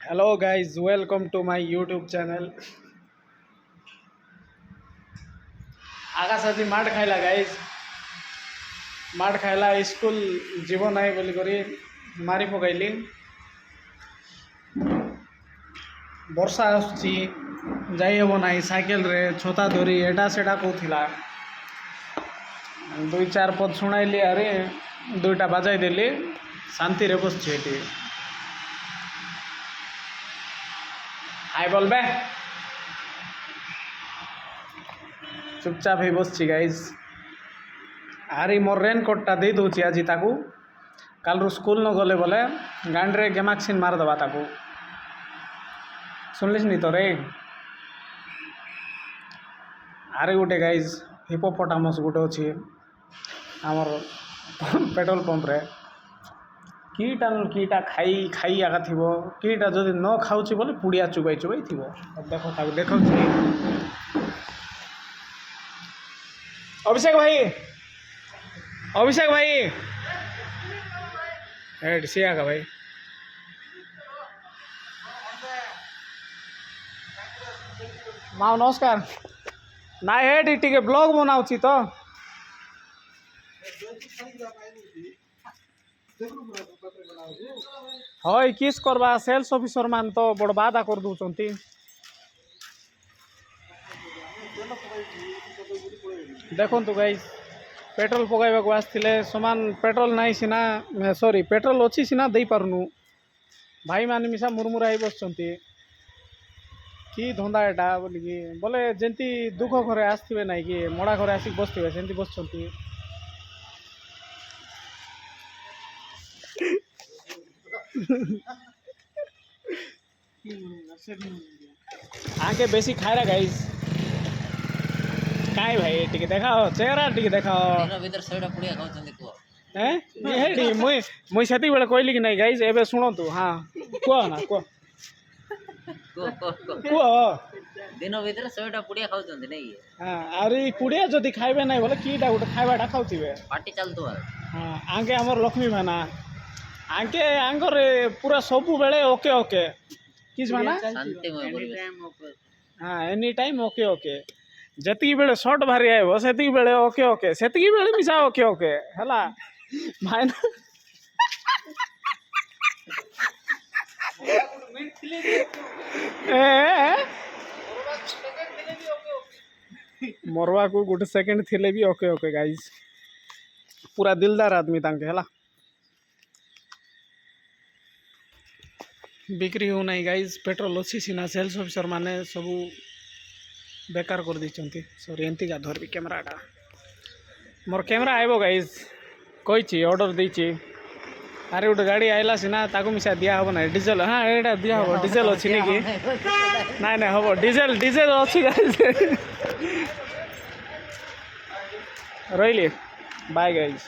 Hello guys, welcome to my YouTube channel. आकाश आज माड खाइला गाइज माड खाइला स्कूल जीव ना बोली करी मारी पकईली वर्षा आसुची जाई हेब ना साइकेल रे छता धरी एटा सेटा कहूला दुई चार पद शुणाइली अरे दुईटा बाजाई देली शांति रे बसछि एटी हाय बोलबे चुपचाप ही बसछि गाइज आरी मोर रेनकोटा दे दूची आज ताकू काल स्कूल न गले बोले गांडे गेमाक्सिन मारदबा ताकू सुनलिस नी तो रे आरे गोटे गाइज हिपोपोटामस गोटे अच्छी आमर पेट्रोल पंप रे कीटा खाई खाई आगा थी कीटा जदि न खाऊँ बोले पुड़िया चुबाई चुबाई थी देख ताकू देख अभिषेक भाई हेड सिया का भाई माँ नमस्कार ना हेड टी ब्लॉग बनाऊँ तो हय किस करवा सेल्स ऑफिसर मान तो बड़ बाधा कर दौरान देखो गाइज पेट्रोल पकाइबा आसते समान पेट्रोल नहीं सीना सॉरी पेट्रोल अच्छी सीना दे पारनु भाई मान मिसा मुरमुरा ही बस कि धंदा एटा बोलिकी बोले जंती दुख घरे आसवे ना कि मड़ा घरे आसिक बसवे सेमती बस आगे बेसी खाएरा गाइज काई भाई टिके देखाओ चेहरा टिके देखाओ भीतर सयटा पुड़िया खाउछन्ती को हैं हेडी मुई सेती बेले कहली कि नहीं गाइज एबे सुनतु हां को ना को दिन भीतर सयटा पुड़िया खाउछन्ती नै हां अरे पुड़िया जदी खाइबे नै बोले कीटा गुटे खाइबाटा खाउथिबे पार्टी चलतो हां आगे हमर लक्ष्मी भाना आगे आंगर पूरा सबु बेले ओके ओके किस माना शांतिमय परिवेश हां एनी टाइम ओके ओके जति बेले शॉर्ट भारी आइबो सेति बेले ओके ओके सेति बेले मिसा ओके ओके हला माइना मरवा को गोटे सेकंड थिले भी ओके ओके गाइस पूरा दिलदार आदमी तांके हला बिक्री हो नहीं गाइज पेट्रोल अच्छी सीना सेल्स ऑफिसर माने सबू बेकार कर दी सॉरी एंती का धरबी कैमराटा मोर कैमरा आइबो गाइज कही ऑर्डर देची अरे गोटे गाड़ी आइला सीना ताको मिसा दिया हम ना डीजेल हाँ एटा दिया हम डीजेल अच्छी नहीं कि ना हम डीजेल डीजेल अच्छी गाइज रही बाय गाइज।